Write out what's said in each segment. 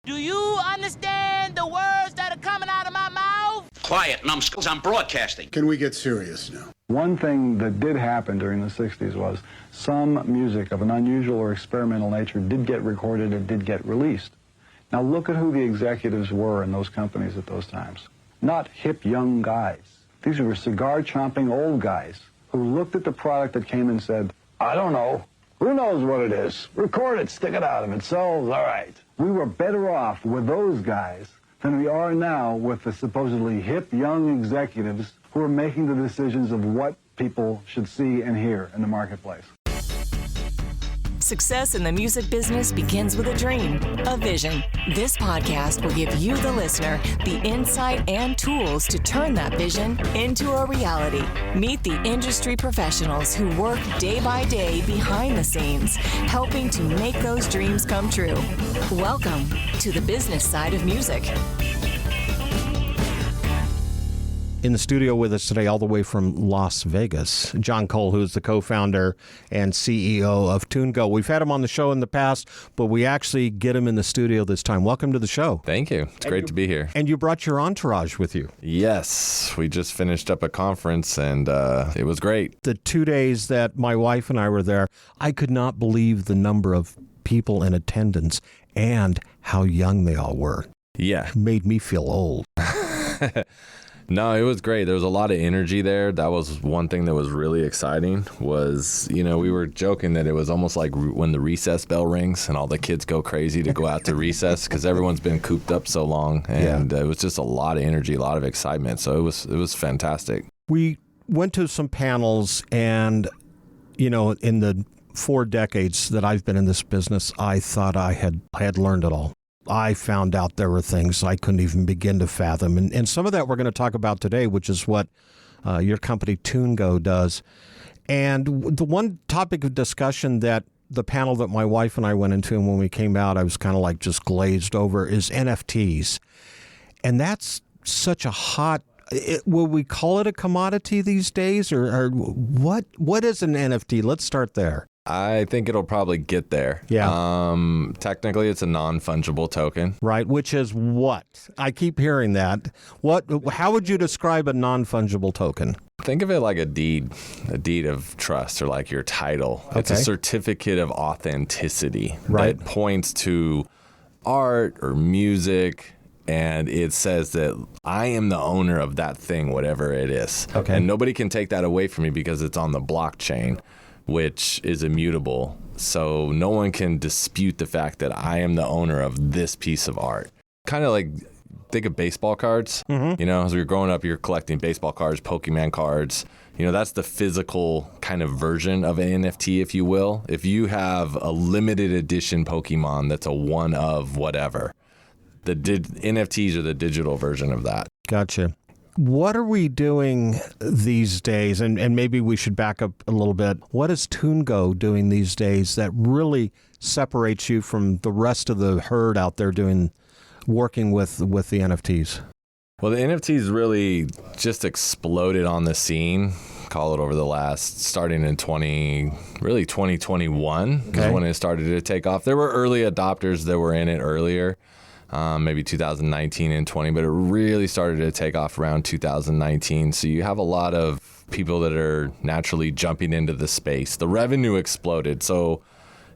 Do you understand the words that are coming out of my mouth? Quiet, numbskulls, I'm broadcasting. Can we get serious now? One thing that did happen during the 60s was some music of an unusual or experimental nature did get recorded and did get released. Now look at who the executives were in those companies at those times. Not hip young guys. These were cigar-chomping old guys who looked at the product that came and said, I don't know. Who knows what it is? Record it, stick it out. If it sells, all right. We were better off with those guys than we are now with the supposedly hip young executives who are making the decisions of what people should see and hear in the marketplace. Success in the music business begins with a dream, a vision. This podcast will give you, the listener, the insight and tools to turn that vision into a reality. Meet the industry professionals who work day by day behind the scenes, helping to make those dreams come true. Welcome to the business side of music. In the studio with us today, all the way from Las Vegas, John Kohl, who's the co-founder and CEO of TuneGO. We've had him on the show in the past, but we actually get him in the studio this time. Welcome to the show. Thank you. It's great to be here. And you brought your entourage with you. Yes. We just finished up a conference, and it was great. The 2 days that my wife and I were there, I could not believe the number of people in attendance and how young they all were. Yeah. It made me feel old. No, it was great. There was a lot of energy there. That was one thing that was really exciting was, we were joking that it was almost like when the recess bell rings and all the kids go crazy to go out to recess because everyone's been cooped up so long. And it was just a lot of energy, a lot of excitement. So it was fantastic. We went to some panels and, in the 4 decades that I've been in this business, I thought I had learned it all. I found out there were things I couldn't even begin to fathom. And some of that we're going to talk about today, which is what your company TuneGO does. And the one topic of discussion that the panel that my wife and I went into, and when we came out, I was kind of like just glazed over, is NFTs. And that's such a hot, will we call it a commodity these days? Or what is an NFT? Let's start there. I think it'll probably get there. Yeah. Technically, it's a non-fungible token. Right, which is what? I keep hearing that. How would you describe a non-fungible token? Think of it like a deed of trust, or like your title. Okay. It's a certificate of authenticity that points to art or music, and it says that I am the owner of that thing, whatever it is. Okay. And nobody can take that away from me because it's on the blockchain, which is immutable. So no one can dispute the fact that I am the owner of this piece of art. Kind of like, think of baseball cards. Mm-hmm. As we were growing up, you're collecting baseball cards, Pokemon cards. That's the physical kind of version of an NFT, if you will. If you have a limited edition Pokemon that's a one of whatever, the NFTs are the digital version of that. Gotcha. What are we doing these days? And maybe we should back up a little bit. What is TuneGO doing these days that really separates you from the rest of the herd out there working with the NFTs? Well, the NFTs really just exploded on the scene, call it over the starting in 2021 is when it started to take off. There were early adopters that were in it earlier. Maybe 2019 and 20, but it really started to take off around 2019. So you have a lot of people that are naturally jumping into the space. The revenue exploded. So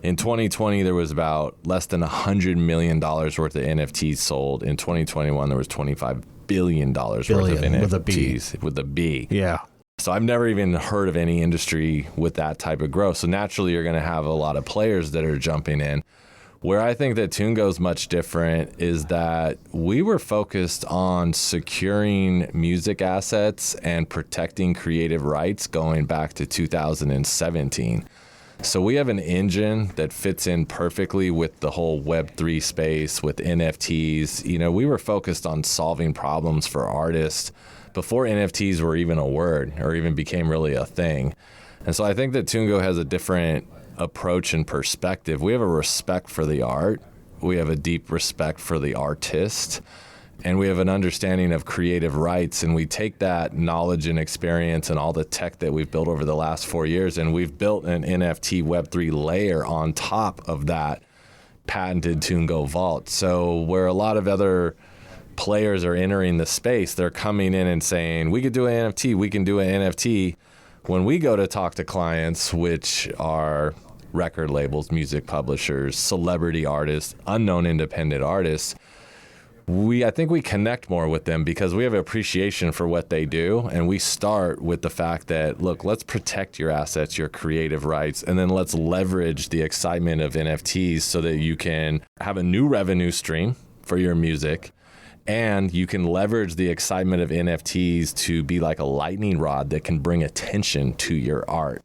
in 2020, there was about less than $100 million worth of NFTs sold. In 2021, there was $25 billion worth of NFTs with a B. Yeah. So I've never even heard of any industry with that type of growth. So naturally, you're going to have a lot of players that are jumping in. Where I think that TuneGO is much different is that we were focused on securing music assets and protecting creative rights going back to 2017. So we have an engine that fits in perfectly with the whole Web3 space, with NFTs. We were focused on solving problems for artists before NFTs were even a word or even became really a thing. And so I think that TuneGO has a different approach and perspective. We have a respect for the art. We have a deep respect for the artist. And we have an understanding of creative rights. And we take that knowledge and experience and all the tech that we've built over the last 4 years, and we've built an NFT Web3 layer on top of that patented TuneGO Vault. So where a lot of other players are entering the space, they're coming in and saying, we could do an NFT, we can do an NFT. When we go to talk to clients, which are record labels, music publishers, celebrity artists, unknown independent artists, I think we connect more with them because we have appreciation for what they do. And we start with the fact that, look, let's protect your assets, your creative rights, and then let's leverage the excitement of NFTs so that you can have a new revenue stream for your music. And you can leverage the excitement of NFTs to be like a lightning rod that can bring attention to your art.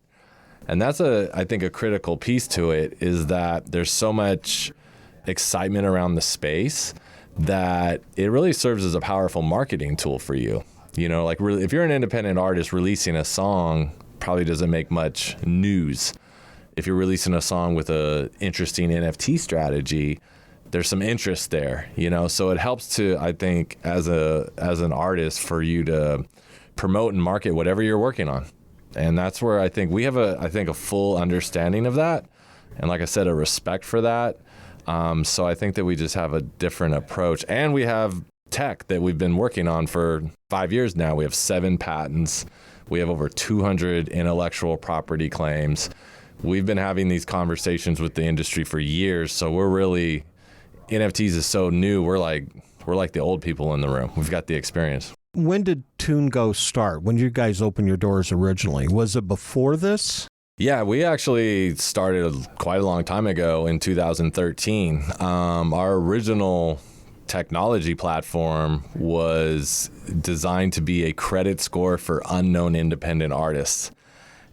And that's I think a critical piece to it is that there's so much excitement around the space that it really serves as a powerful marketing tool for you. You know, like really, if you're an independent artist, releasing a song probably doesn't make much news. If you're releasing a song with a interesting NFT strategy, there's some interest there, you know? So it helps to, I think, as an artist for you to promote and market whatever you're working on. And that's where I think we have a full understanding of that. And like I said, a respect for that. So I think that we just have a different approach. And we have tech that we've been working on for 5 years now. We have 7 patents. We have over 200 intellectual property claims. We've been having these conversations with the industry for years. So we're really, NFTs is so new. We're like the old people in the room. We've got the experience. When did TuneGO start? When did you guys open your doors originally? Was it before this? Yeah, we actually started quite a long time ago in 2013. Our original technology platform was designed to be a credit score for unknown independent artists.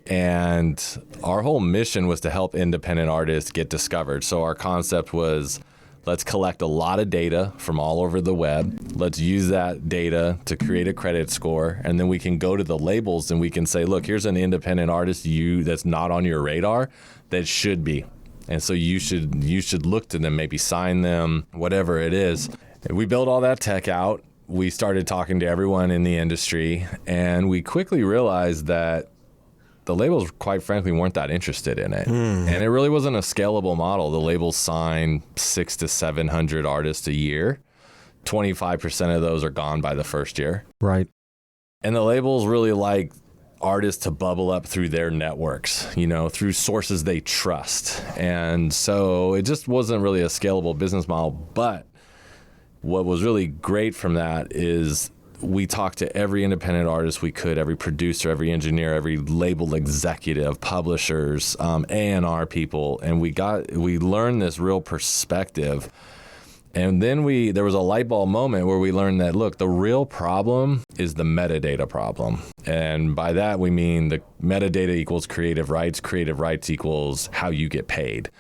And our whole mission was to help independent artists get discovered. So our concept was, let's collect a lot of data from all over the web. Let's use that data to create a credit score. And then we can go to the labels and we can say, look, here's an independent artist that's not on your radar that should be. And so you should look to them, maybe sign them, whatever it is. We built all that tech out. We started talking to everyone in the industry. And we quickly realized that the labels, quite frankly, weren't that interested in it. And it really wasn't a scalable model. The labels sign 600 to 700 artists a year. 25% of those are gone by the first year. Right. And the labels really like artists to bubble up through their networks, you know, through sources they trust. And so it just wasn't really a scalable business model. But what was really great from that is we talked to every independent artist we could, every producer, every engineer, every label executive, publishers, A&R people, and we learned this real perspective. And then there was a light bulb moment where we learned that, look, the real problem is the metadata problem. And by that, we mean the metadata equals creative rights equals how you get paid.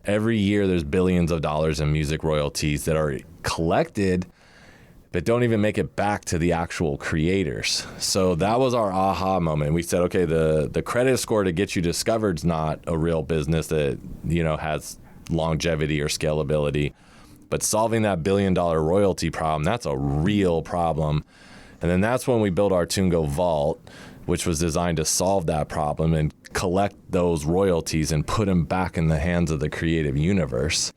Every year, there's billions of dollars in music royalties that are collected that don't even make it back to the actual creators. So that was our aha moment. We said, okay, the credit score to get you discovered is not a real business that, you know, has longevity or scalability. But solving that $1 billion royalty problem, that's a real problem. And then that's when we built our TuneGO Vault, which was designed to solve that problem and collect those royalties and put them back in the hands of the creative universe.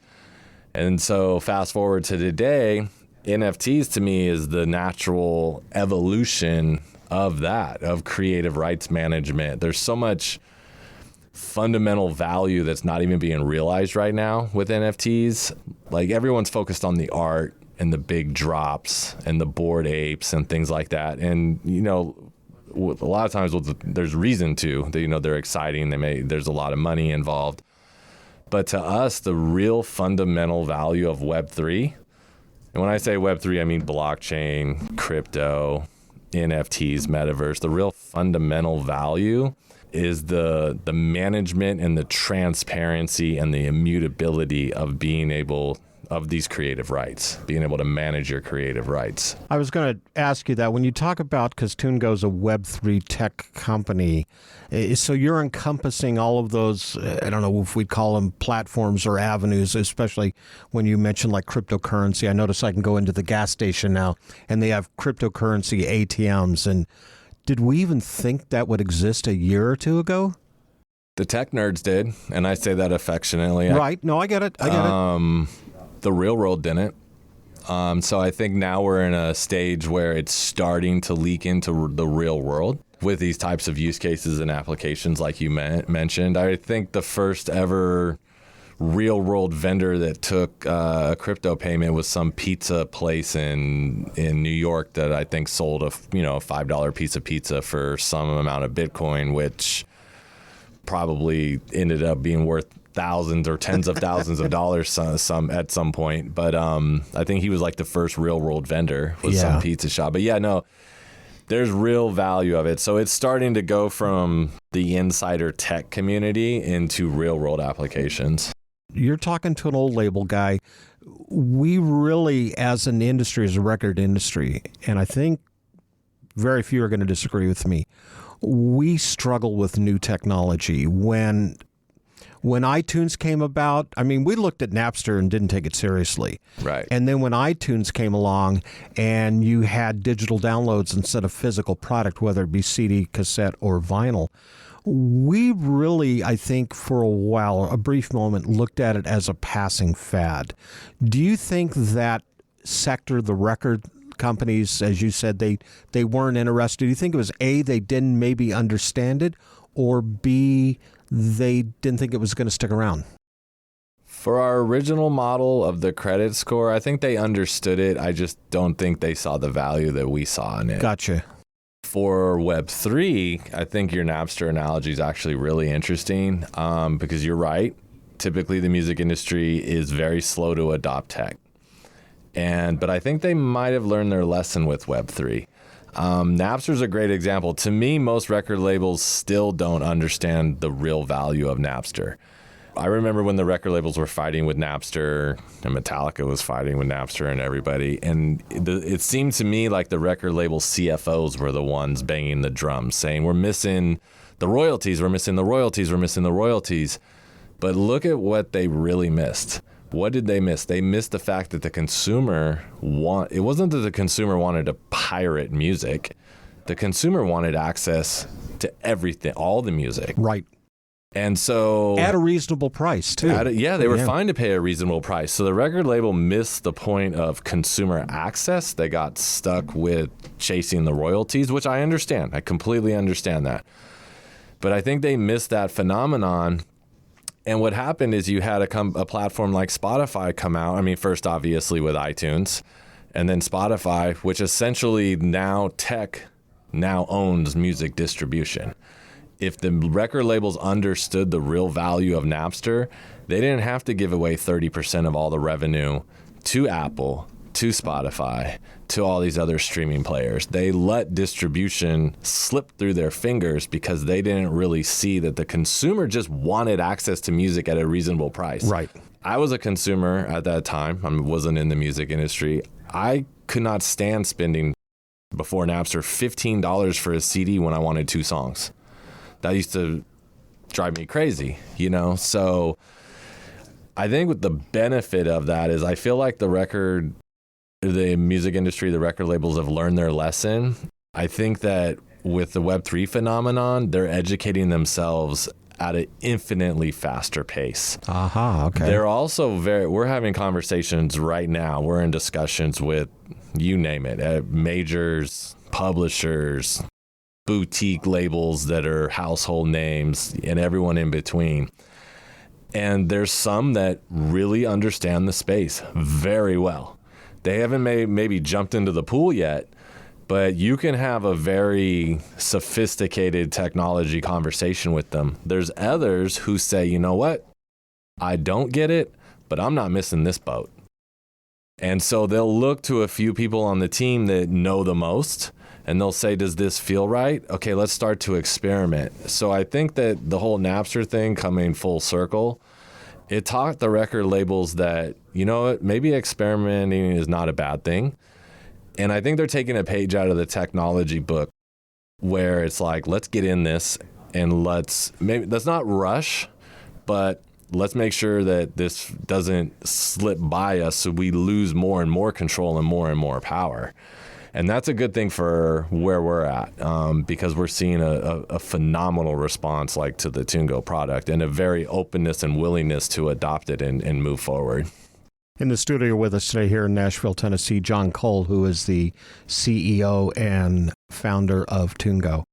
And so fast forward to today, NFTs to me is the natural evolution of that, of creative rights management. There's so much fundamental value that's not even being realized right now with NFTs. Like everyone's focused on the art and the big drops and the Bored Apes and things like that. And, you know, a lot of times there's reason to, you know, they're exciting. There's a lot of money involved. But to us, the real fundamental value of Web3, and when I say Web3, I mean blockchain, crypto, NFTs, metaverse. The real fundamental value is the management and the transparency and the immutability of being able of these creative rights, being able to manage your creative rights. I was going to ask you that when you talk about, because TuneGo's a Web3 tech company, so you're encompassing all of those, I don't know if we'd call them platforms or avenues, especially when you mention like cryptocurrency. I notice I can go into the gas station now and they have cryptocurrency ATMs. And did we even think that would exist a year or two ago? The tech nerds did, and I say that affectionately. Right. No, I get it. I get it. The real world didn't. So I think now we're in a stage where it's starting to leak into the real world with these types of use cases and applications like you mentioned. I think the first ever real world vendor that took a crypto payment was some pizza place in New York that I think sold a $5 piece of pizza for some amount of Bitcoin, which probably ended up being worth thousands or tens of thousands of dollars some at some point. But I think he was like the first real world vendor with some pizza shop. But yeah, no, there's real value of it. So it's starting to go from the insider tech community into real world applications. You're talking to an old label guy. We really, as an industry, as a record industry, and I think very few are going to disagree with me, we struggle with new technology. When iTunes came about, I mean, we looked at Napster and didn't take it seriously. Right. And then when iTunes came along and you had digital downloads instead of physical product, whether it be CD, cassette, or vinyl, we really, I think, for a while, a brief moment, looked at it as a passing fad. Do you think that sector, the record companies, as you said, they weren't interested? Do you think it was A, they didn't maybe understand it, or B, they didn't think it was going to stick around? For our original model of the credit score, I think they understood it. I just don't think they saw the value that we saw in it. Gotcha. For Web3, I think your Napster analogy is actually really interesting because you're right. Typically, the music industry is very slow to adopt tech. But I think they might have learned their lesson with Web3. Napster's a great example. To me, most record labels still don't understand the real value of Napster. I remember when the record labels were fighting with Napster, and Metallica was fighting with Napster and everybody, and it seemed to me like the record label CFOs were the ones banging the drums, saying, we're missing the royalties, we're missing the royalties, we're missing the royalties. But look at what they really missed. What did they miss? They missed the fact that the consumer it wasn't that the consumer wanted to pirate music. The consumer wanted access to everything, all the music. Right. And so at a reasonable price, too. They were fine to pay a reasonable price. So the record label missed the point of consumer access. They got stuck with chasing the royalties, which I understand. I completely understand that. But I think they missed that phenomenon. And what happened is you had a platform like Spotify come out. I mean, first, obviously, with iTunes, and then Spotify, which essentially now owns music distribution. If the record labels understood the real value of Napster, they didn't have to give away 30% of all the revenue to Apple, to Spotify, to all these other streaming players. They let distribution slip through their fingers because they didn't really see that the consumer just wanted access to music at a reasonable price. Right. I was a consumer at that time. I wasn't in the music industry. I could not stand spending, before Napster, $15 for a CD when I wanted 2 songs. That used to drive me crazy, So I think with the benefit of that is I feel like the music industry, the record labels have learned their lesson. I think that with the Web3 phenomenon, they're educating themselves at an infinitely faster pace. Aha, okay. They're also we're having conversations right now. We're in discussions with, you name it, majors, publishers, boutique labels that are household names, and everyone in between. And there's some that really understand the space very well. They haven't maybe jumped into the pool yet, but you can have a very sophisticated technology conversation with them. There's others who say, you know what? I don't get it, but I'm not missing this boat. And so they'll look to a few people on the team that know the most, and they'll say, does this feel right? Okay, let's start to experiment. So I think that the whole Napster thing coming full circle, it taught the record labels that, you know what, maybe experimenting is not a bad thing. And I think they're taking a page out of the technology book where it's like, let's get in this and let's not rush, but let's make sure that this doesn't slip by us so we lose more and more control and more power. And that's a good thing for where we're at, because we're seeing a phenomenal response like to the TuneGo product and a very openness and willingness to adopt it and move forward. In the studio with us today here in Nashville, Tennessee, John Kohl, who is the CEO and founder of TuneGo.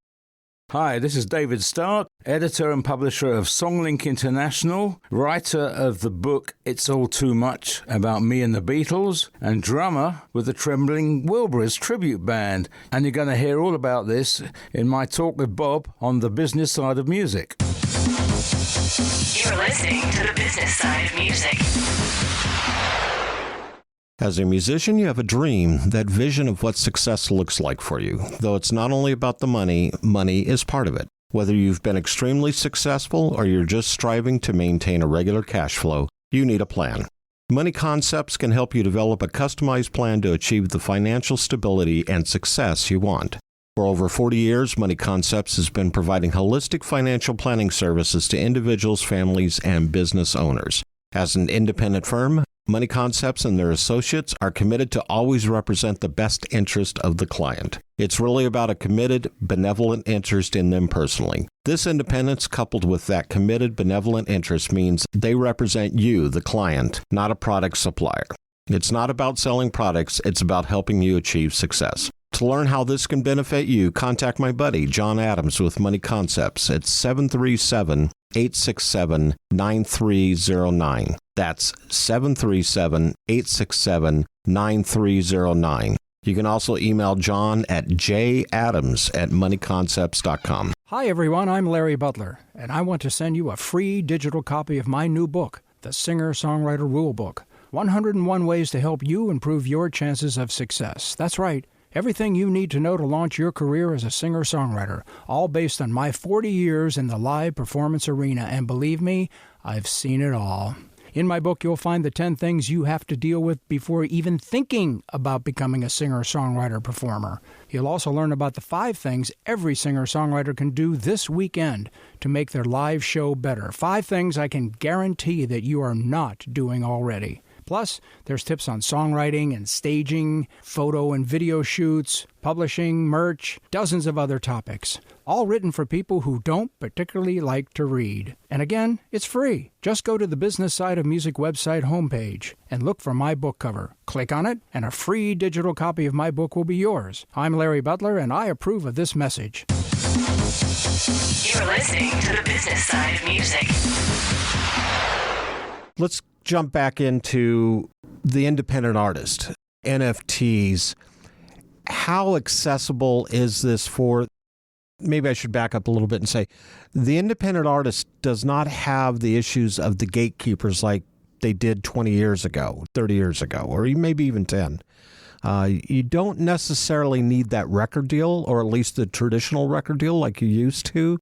Hi, this is David Stark, editor and publisher of Songlink International, writer of the book It's All Too Much About Me and the Beatles, and drummer with the Trembling Wilburys tribute band. And you're going to hear all about this in my talk with Bob on the business side of music. You're listening to the business side of music. As a musician, you have a dream, that vision of what success looks like for you. Though it's not only about the money, money is part of it. Whether you've been extremely successful or you're just striving to maintain a regular cash flow, you need a plan. Money Concepts can help you develop a customized plan to achieve the financial stability and success you want. For over 40 years, Money Concepts has been providing holistic financial planning services to individuals, families, and business owners. As an independent firm, Money Concepts and their associates are committed to always represent the best interest of the client. It's really about a committed, benevolent interest in them personally. This independence, coupled with that committed, benevolent interest, means they represent you, the client, not a product supplier. It's not about selling products, it's about helping you achieve success. To learn how this can benefit you, contact my buddy, John Adams, with Money Concepts at 737-867-9309. That's 737-867-9309. You can also email John at jadams@moneyconcepts.com. Hi, everyone. I'm Larry Butler, and I want to send you a free digital copy of my new book, The Singer-Songwriter Rulebook, 101 Ways to Help You Improve Your Chances of Success. That's right. Everything you need to know to launch your career as a singer-songwriter, all based on my 40 years in the live performance arena. And believe me, I've seen it all. In my book, you'll find the 10 things you have to deal with before even thinking about becoming a singer-songwriter performer. You'll also learn about the 5 things every singer-songwriter can do this weekend to make their live show better. 5 things I can guarantee that you are not doing already. Plus, there's tips on songwriting and staging, photo and video shoots, publishing, merch, dozens of other topics, all written for people who don't particularly like to read. And again, it's free. Just go to the Business Side of Music website homepage and look for my book cover. Click on it, and a free digital copy of my book will be yours. I'm Larry Butler, and I approve of this message. You're listening to the business side of music. Let's jump back into the independent artist, NFTs. How accessible is this for, maybe I should back up a little bit and say, the independent artist does not have the issues of the gatekeepers like they did 20 years ago, 30 years ago, or maybe even 10. You don't necessarily need that record deal, or at least the traditional record deal like you used to.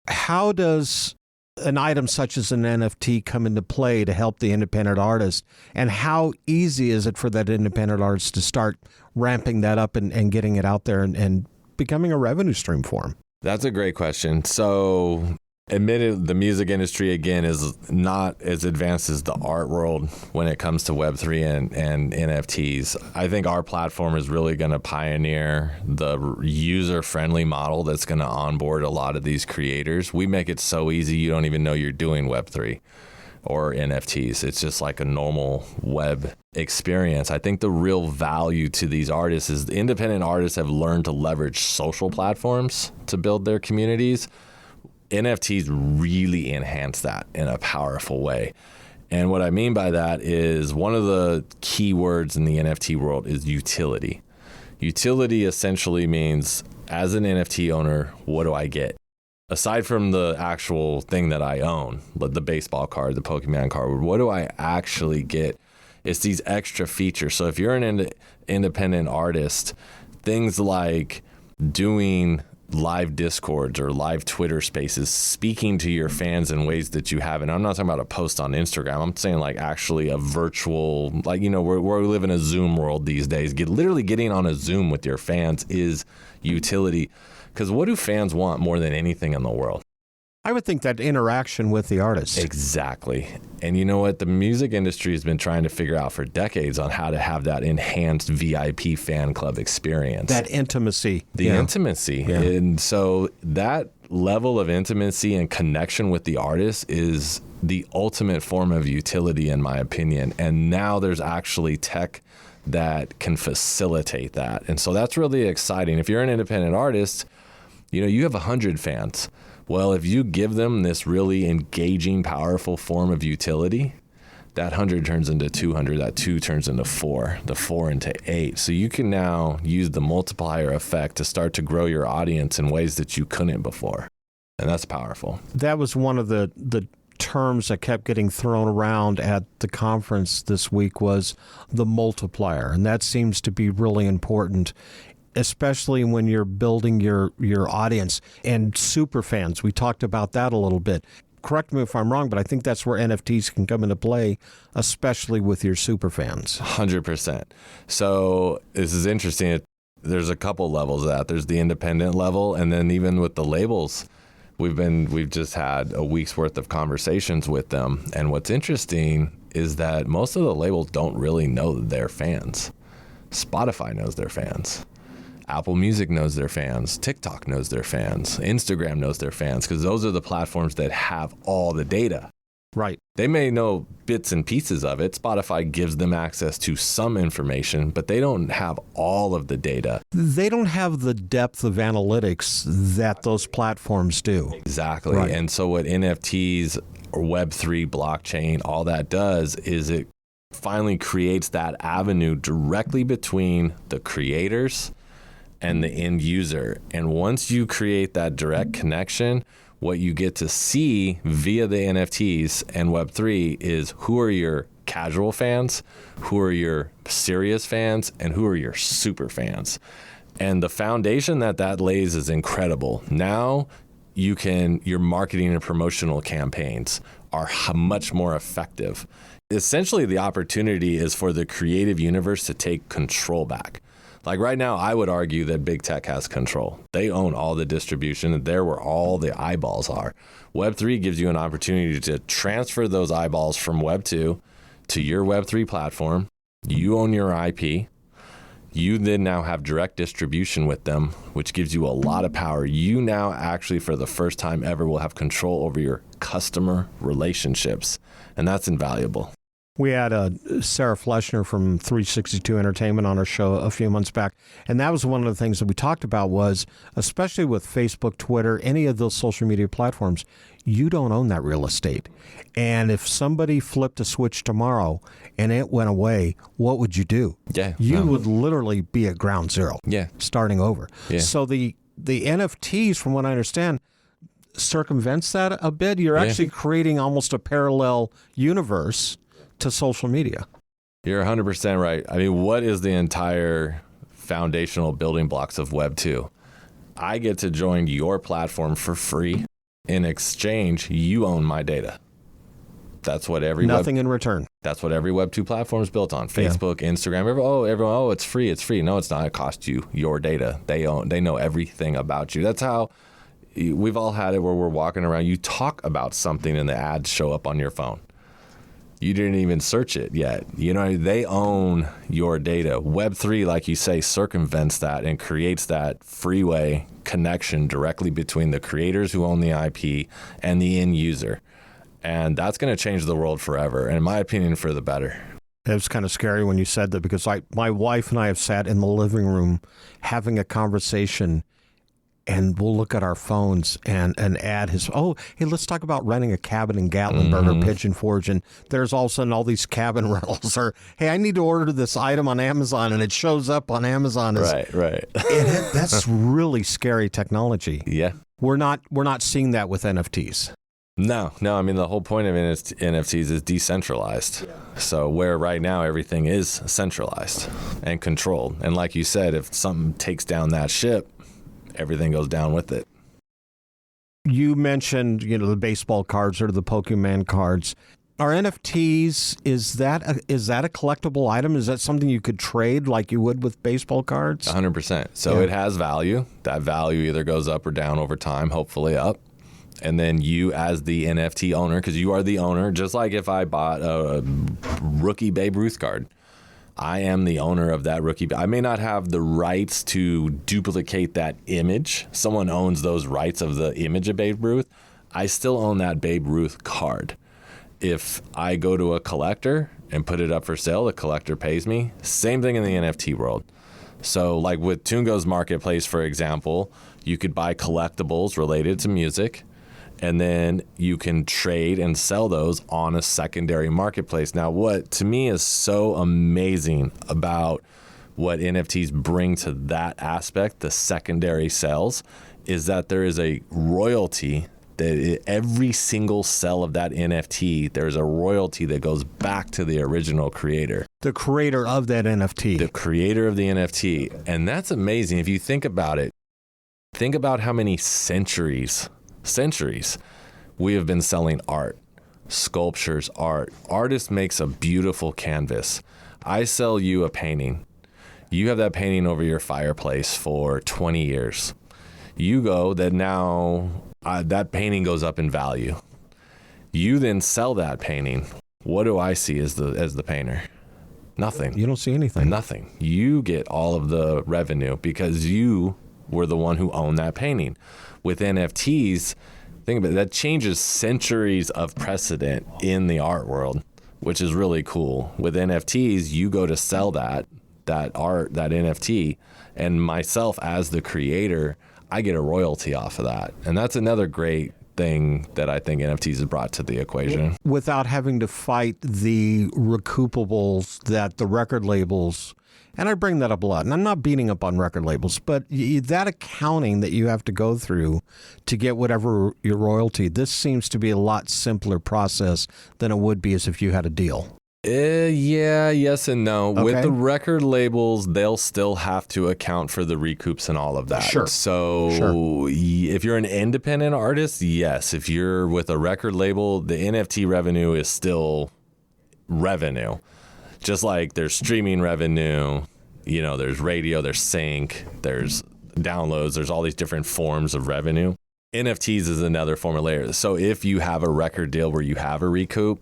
How does an item such as an NFT come into play to help the independent artist, and how easy is it for that independent artist to start ramping that up and getting it out there and becoming a revenue stream for him? That's a great question. So, admitted, the music industry, again, is not as advanced as the art world when it comes to Web3 and NFTs. I think our platform is really going to pioneer the user-friendly model that's going to onboard a lot of these creators. We make it so easy you don't even know you're doing Web3 or NFTs. It's just like a normal web experience. I think the real value to these artists is the independent artists have learned to leverage social platforms to build their communities. NFTs really enhance that in a powerful way. And what I mean by that is one of the key words in the NFT world is utility. Utility essentially means, as an NFT owner, what do I get? Aside from the actual thing that I own, like the baseball card, the Pokemon card, what do I actually get? It's these extra features. So if you're an independent artist, things like doing live Discords or live Twitter spaces, speaking to your fans in ways that you haven't. I'm not talking about a post on Instagram. I'm saying like actually a virtual, like, you know, where we live in a Zoom world these days. Literally getting on a Zoom with your fans is utility. Because what do fans want more than anything in the world? I would think that interaction with the artist. Exactly. And you know what? The music industry has been trying to figure out for decades on how to have that enhanced VIP fan club experience. That intimacy. The intimacy. Yeah. And so that level of intimacy and connection with the artist is the ultimate form of utility, in my opinion. And now there's actually tech that can facilitate that. And so that's really exciting. If you're an independent artist, you have 100 fans. Well, if you give them this really engaging, powerful form of utility, that 100 turns into 200, that 2 turns into 4, the 4 into 8. So you can now use the multiplier effect to start to grow your audience in ways that you couldn't before. And that's powerful. That was one of the terms that kept getting thrown around at the conference this week was the multiplier. And that seems to be really important, especially when you're building your audience and super fans. We talked about that a little bit. Correct me if I'm wrong, but I think that's where NFTs can come into play, especially with your super fans. 100%. So this is interesting. There's a couple levels of that. There's the independent level, and then even with the labels, we've just had a week's worth of conversations with them. And what's interesting is that most of the labels don't really know their fans. Spotify knows their fans. Apple Music knows their fans. TikTok knows their fans. Instagram knows their fans, because those are the platforms that have all the data. Right. They may know bits and pieces of it. Spotify gives them access to some information, but they don't have all of the data. They don't have the depth of analytics that those platforms do. Exactly. Right. And so what NFTs or Web3, blockchain, all that does is it finally creates that avenue directly between the creators and the end user. And once you create that direct connection, what you get to see via the NFTs and Web3 is who are your casual fans, who are your serious fans, and who are your super fans. And the foundation that lays is incredible. Now your marketing and promotional campaigns are much more effective. Essentially, the opportunity is for the creative universe to take control back. Like right now, I would argue that big tech has control. They own all the distribution. They're where all the eyeballs are. Web3 gives you an opportunity to transfer those eyeballs from Web2 to your Web3 platform. You own your IP. You then now have direct distribution with them, which gives you a lot of power. You now actually, for the first time ever, will have control over your customer relationships, and that's invaluable. We had Sarah Fleshner from 362 Entertainment on our show a few months back, and that was one of the things that we talked about was, especially with Facebook, Twitter, any of those social media platforms, you don't own that real estate. And if somebody flipped a switch tomorrow and it went away, what would you do? Yeah, you would literally be at ground zero, starting over. Yeah. So the NFTs, from what I understand, circumvents that a bit. You're actually creating almost a parallel universe to social media. You're 100% right. I mean, what is the entire foundational building blocks of Web 2? I get to join your platform for free. In exchange, you own my data. That's what nothing in return. That's what every Web 2 platform is built on. Facebook, Instagram, everyone, it's free. It's free. No, it's not. It costs you your data. They know everything about you. That's how we've all had it where we're walking around. You talk about something and the ads show up on your phone. You didn't even search it yet. They own your data. Web3, like you say, circumvents that and creates that freeway connection directly between the creators who own the IP and the end user. And that's going to change the world forever, and in my opinion, for the better. It was kind of scary when you said that, because my wife and I have sat in the living room having a conversation, and we'll look at our phones and an ad has, hey, let's talk about renting a cabin in Gatlinburg or Pigeon Forge. And there's all of a sudden all these cabin rentals or, hey, I need to order this item on Amazon, and it shows up on Amazon. Right. That's really scary technology. Yeah. We're not seeing that with NFTs. No. I mean, the whole point of NFTs is decentralized. Yeah. So where right now everything is centralized and controlled. And like you said, if something takes down that ship, everything goes down with it. You mentioned, the baseball cards or the Pokemon cards. Are NFTs, is that a collectible item? Is that something you could trade like you would with baseball cards? 100%. So It has value. That value either goes up or down over time, hopefully up. And then you as the NFT owner, because you are the owner, just like if I bought a rookie Babe Ruth card, I am the owner of that rookie. I may not have the rights to duplicate that image. Someone owns those rights of the image of Babe Ruth. I still own that Babe Ruth card. If I go to a collector and put it up for sale, the collector pays me. Same thing in the NFT world. So like with Tungo's marketplace, for example, you could buy collectibles related to music, and then you can trade and sell those on a secondary marketplace. Now, what to me is so amazing about what NFTs bring to that aspect, the secondary sales, is that there is a royalty that every single sell of that NFT, there's a royalty that goes back to the original creator. The creator of that NFT. The creator of the NFT. And that's amazing. If you think about it, think about how many centuries we have been selling art, sculptures, art. Artist makes a beautiful canvas. I sell you a painting. You have that painting over your fireplace for 20 years. You go that now that painting goes up in value. You then sell that painting. What do I see as the painter? Nothing. You don't see anything. Nothing. You get all of the revenue because you were the one who owned that painting. With NFTs, think about it, that changes centuries of precedent in the art world, which is really cool. With NFTs, you go to sell that art, that NFT, and myself as the creator, I get a royalty off of that. And that's another great thing that I think NFTs has brought to the equation. Without having to fight the recoupables that the record labels, and I bring that up a lot, and I'm not beating up on record labels, but that accounting that you have to go through to get whatever your royalty, this seems to be a lot simpler process than it would be as if you had a deal. Yeah, yes and no. Okay. With the record labels, they'll still have to account for the recoups and all of that. Sure. So if you're an independent artist, yes. If you're with a record label, the NFT revenue is still revenue. Just like there's streaming revenue, there's radio, there's sync, there's downloads, there's all these different forms of revenue. NFTs is another form of layer. So if you have a record deal where you have a recoup,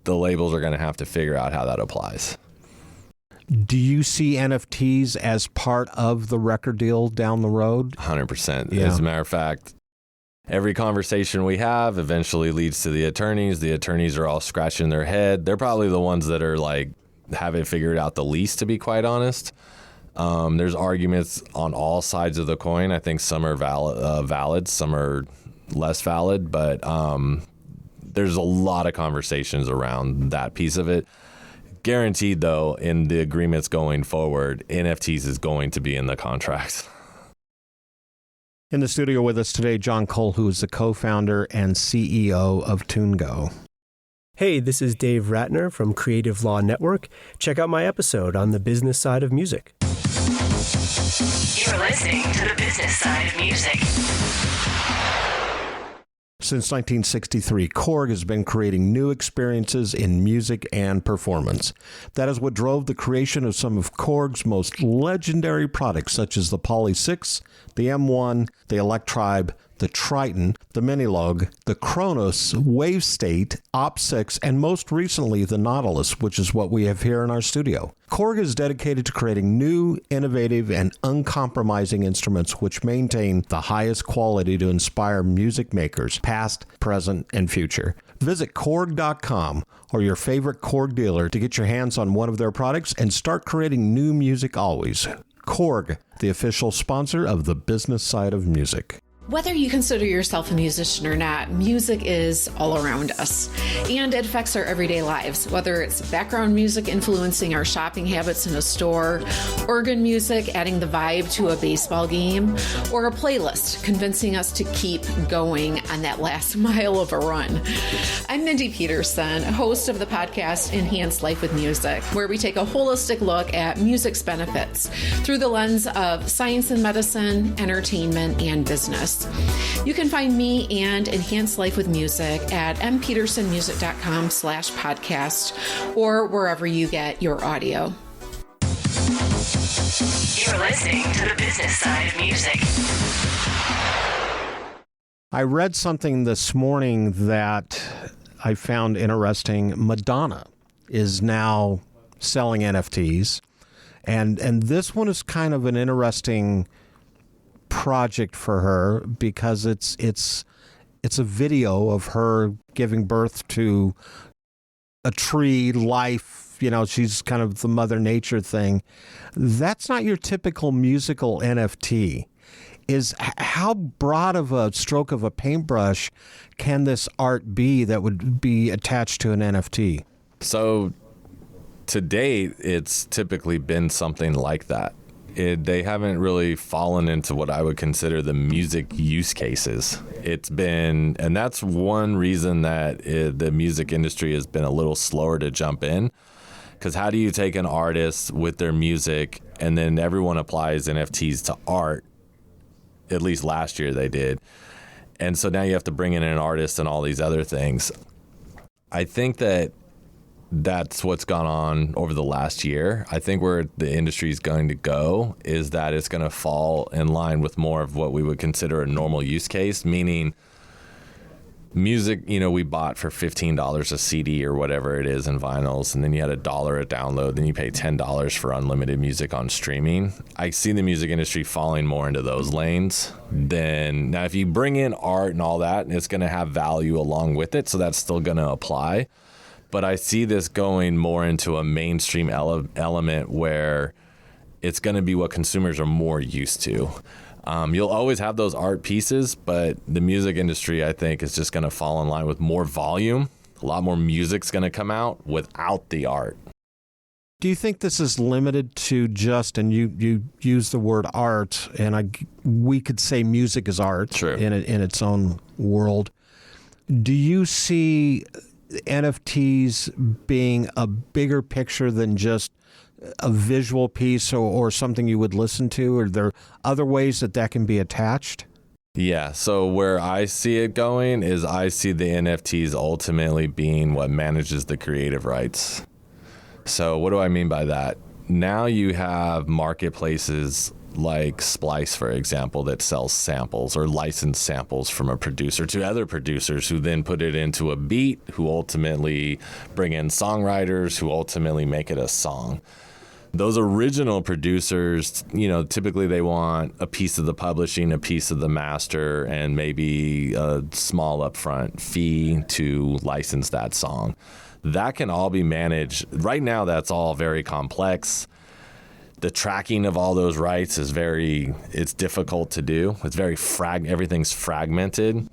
the labels are going to have to figure out how that applies. Do you see NFTs as part of the record deal down the road? 100%. Yeah. As a matter of fact, every conversation we have eventually leads to the attorneys. The attorneys are all scratching their head. They're probably the ones that are have it figured out the least, to be quite honest. There's arguments on all sides of the coin. I think some are valid, some are less valid, but there's a lot of conversations around that piece of it. Guaranteed, though, in the agreements going forward, NFTs is going to be in the contracts. In the studio with us today, John Kohl, who is the co-founder and CEO of TuneGo. Hey, this is Dave Ratner from Creative Law Network. Check out my episode on the business side of music. You're listening to the business side of music. Since 1963, Korg has been creating new experiences in music and performance. That is what drove the creation of some of Korg's most legendary products, such as the Poly 6, the M1, the Electribe, the Triton, the Minilogue, the Kronos, Wave State, Op6, and most recently the Nautilus, which is what we have here in our studio. Korg is dedicated to creating new, innovative, and uncompromising instruments which maintain the highest quality to inspire music makers, past, present, and future. Visit Korg.com or your favorite Korg dealer to get your hands on one of their products and start creating new music always. Korg, the official sponsor of the business side of music. Whether you consider yourself a musician or not, music is all around us, and it affects our everyday lives, whether it's background music influencing our shopping habits in a store, organ music adding the vibe to a baseball game, or a playlist convincing us to keep going on that last mile of a run. I'm Mindy Peterson, host of the podcast Enhance Life with Music, where we take a holistic look at music's benefits through the lens of science and medicine, entertainment, and business. You can find me and Enhance Life with Music at mpetersonmusic.com/podcast or wherever you get your audio. You're listening to the business side of music. I read something this morning that I found interesting. Madonna is now selling NFTs, and this one is kind of an interesting project for her because it's a video of her giving birth to a tree, life. You know, she's kind of the Mother Nature thing. That's not your typical musical NFT. Is how broad of a stroke of a paintbrush can this art be that would be attached to an NFT? So to date, it's typically been something like that. They haven't really fallen into what I would consider the music use cases. It's been, and that's one reason that the music industry has been a little slower to jump in. Because how do you take an artist with their music and then everyone applies NFTs to art? At least last year they did. And so now you have to bring in an artist and all these other things. I think that's what's gone on over the last year. I think where the industry is going to go is that it's going to fall in line with more of what we would consider a normal use case, meaning music, you know, we bought for $15 a CD or whatever it is in vinyls, and then you had $1 a download, then you pay $10 for unlimited music on streaming. I see the music industry falling more into those lanes. Then now if you bring in art and all that, it's going to have value along with it, so that's still going to apply. But I see this going more into a mainstream element where it's going to be what consumers are more used to. You'll always have those art pieces, but the music industry, I think, is just going to fall in line with more volume. A lot more music's going to come out without the art. Do you think this is limited to just, and you use the word art, and we could say music is art. Sure. in its own world. Do you see NFTs being a bigger picture than just a visual piece or something you would listen to? Are there other ways that can be attached? Yeah, so where I see it going is I see the NFTs ultimately being what manages the creative rights. So what do I mean by that? Now you have marketplaces like Splice, for example, that sells samples or licensed samples from a producer to other producers who then put it into a beat, who ultimately bring in songwriters, who ultimately make it a song. Those original producers, you know, typically they want a piece of the publishing, a piece of the master, and maybe a small upfront fee to license that song. That can all be managed. Right now, that's all very complex. The tracking of all those rights is it's difficult to do. It's very everything's fragmented.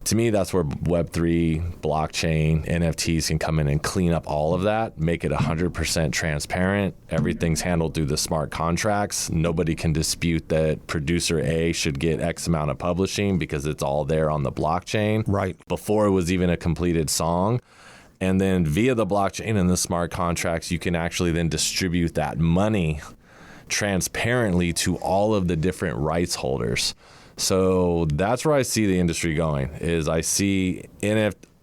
To me, that's where Web3, blockchain, NFTs can come in and clean up all of that, make it 100% transparent. Everything's handled through the smart contracts. Nobody can dispute that producer A should get X amount of publishing because it's all there on the blockchain. Right. Before it was even a completed song. And then via the blockchain and the smart contracts, you can actually then distribute that money transparently to all of the different rights holders. So that's where I see the industry going, is I see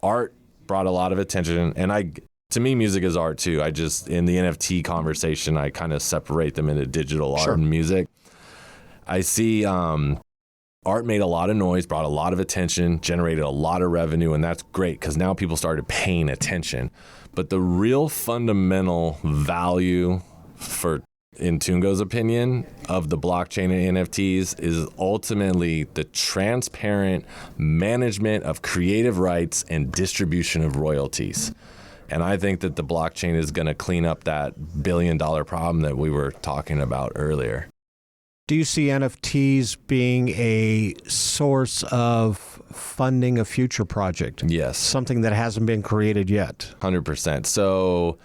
art brought a lot of attention, and to me, music is art too. In the NFT conversation, I kind of separate them into digital art and music. I see art made a lot of noise, brought a lot of attention, generated a lot of revenue, and that's great because now people started paying attention. But the real fundamental value in Tungo's opinion, of the blockchain and NFTs is ultimately the transparent management of creative rights and distribution of royalties. And I think that the blockchain is going to clean up that billion-dollar problem that we were talking about earlier. Do you see NFTs being a source of funding a future project? Yes. Something that hasn't been created yet? 100%. So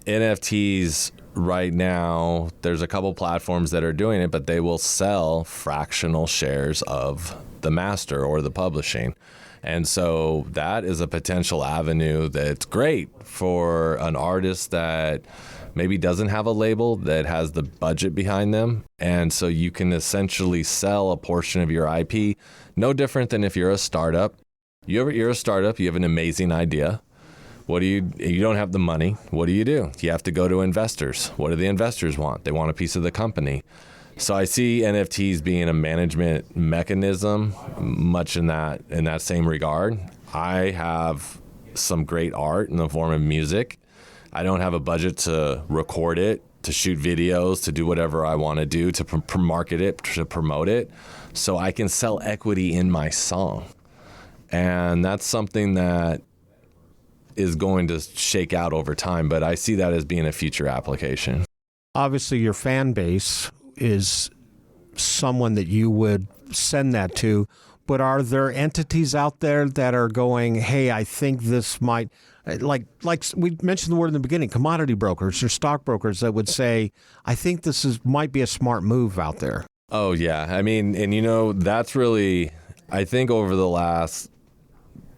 NFTs right now, there's a couple platforms that are doing it, but they will sell fractional shares of the master or the publishing. And so that is a potential avenue that's great for an artist that maybe doesn't have a label that has the budget behind them. And so you can essentially sell a portion of your IP, no different than if you're a startup. You're a startup, you have an amazing idea. You don't have the money. What do? You have to go to investors. What do the investors want? They want a piece of the company. So I see NFTs being a management mechanism, much in that same regard. I have some great art in the form of music. I don't have a budget to record it, to shoot videos, to do whatever I want to do, to market it, to promote it, so I can sell equity in my song. And that's something that is going to shake out over time, but I see that as being a future application. Obviously, your fan base is someone that you would send that to, but are there entities out there that are going, hey, I think this might, like we mentioned the word in the beginning, commodity brokers or stockbrokers that would say, I think this might be a smart move out there? Oh, yeah. I mean, and that's really, I think over the last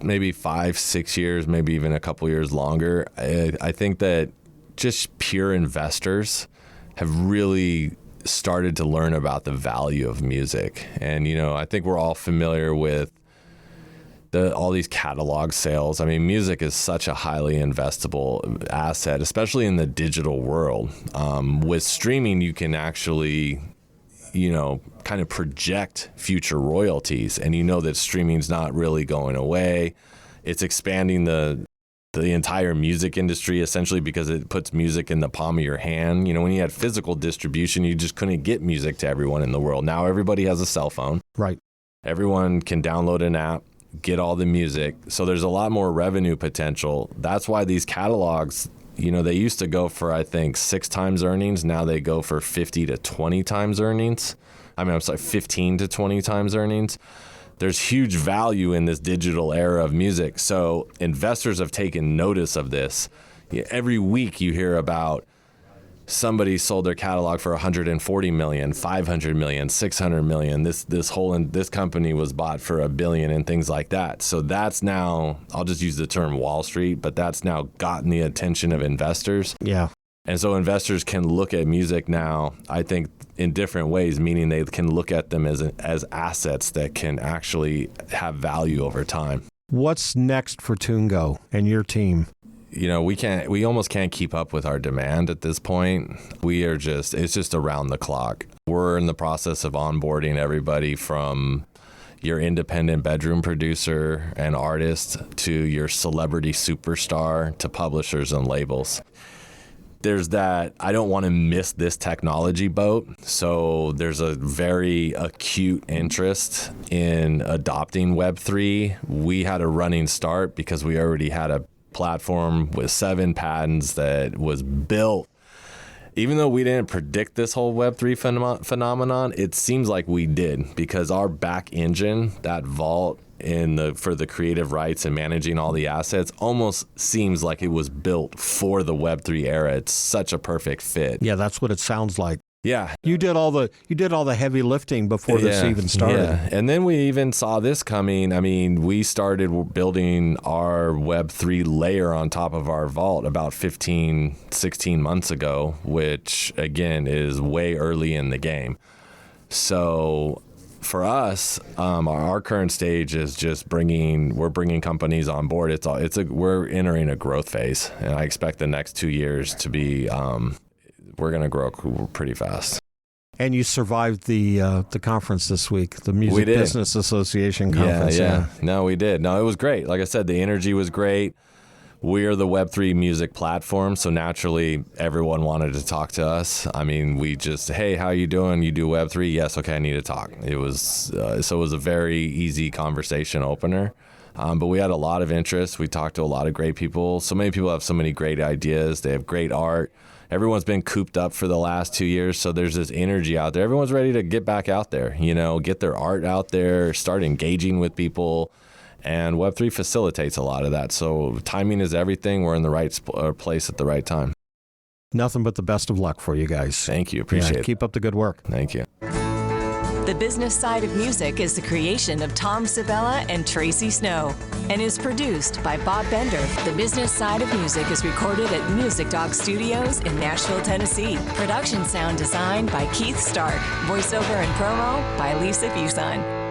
maybe 5-6 years, maybe even a couple years longer, I think that just pure investors have really started to learn about the value of music. And, I think we're all familiar with all these catalog sales. I mean, music is such a highly investable asset, especially in the digital world. With streaming, you can actually kind of project future royalties, and that streaming's not really going away. It's expanding the entire music industry, essentially, because it puts music in the palm of your hand. When you had physical distribution, you just couldn't get music to everyone in the world. Now everybody has a cell phone. Right. Everyone can download an app, get all the music. So there's a lot more revenue potential. That's why these catalogs, they used to go for, I think, 6 times earnings. Now they go for 50 to 20 times earnings. 15 to 20 times earnings. There's huge value in this digital era of music. So investors have taken notice of this. Every week you hear about somebody sold their catalog for $140 million, $500 million, $600 million. This company was bought for $1 billion and things like that. So that's now, I'll just use the term Wall Street, but that's now gotten the attention of investors. Yeah. And so investors can look at music now, I think, in different ways, meaning they can look at them as assets that can actually have value over time. What's next for TuneGO and your team? We almost can't keep up with our demand at this point. It's just around the clock. We're in the process of onboarding everybody from your independent bedroom producer and artist to your celebrity superstar to publishers and labels. There's that, I don't want to miss this technology boat. So there's a very acute interest in adopting Web3. We had a running start because we already had a platform with 7 patents that was built. Even though we didn't predict this whole Web3 phenomenon, it seems like we did, because our back engine, that vault for the creative rights and managing all the assets, almost seems like it was built for the Web3 era. It's such a perfect fit. Yeah, that's what it sounds like. Yeah. You did all the heavy lifting before this even started. Yeah. And then we even saw this coming. I mean, we started building our Web3 layer on top of our vault about 16 months ago, which again is way early in the game. So for us, our current stage is just we're bringing companies on board. We're entering a growth phase, and I expect the next 2 years to be, we're going to grow pretty fast. And you survived the conference this week, the Music Business Association conference. Yeah. No, we did. No, it was great. Like I said, the energy was great. We are the Web3 music platform, so naturally everyone wanted to talk to us. I mean, we just, hey, how you doing? You do Web3? Yes, okay, I need to talk. It was it was a very easy conversation opener, but we had a lot of interest. We talked to a lot of great people. So many people have so many great ideas. They have great art. Everyone's been cooped up for the last 2 years, so there's this energy out there. Everyone's ready to get back out there, get their art out there, start engaging with people. And Web3 facilitates a lot of that. So timing is everything. We're in the right place at the right time. Nothing but the best of luck for you guys. Thank you. Appreciate it. Keep up the good work. Thank you. The Business Side of Music is the creation of Tom Sabella and Tracy Snow and is produced by Bob Bender. The Business Side of Music is recorded at Music Dog Studios in Nashville, Tennessee. Production sound design by Keith Stark. Voiceover and promo by Lisa Fuson.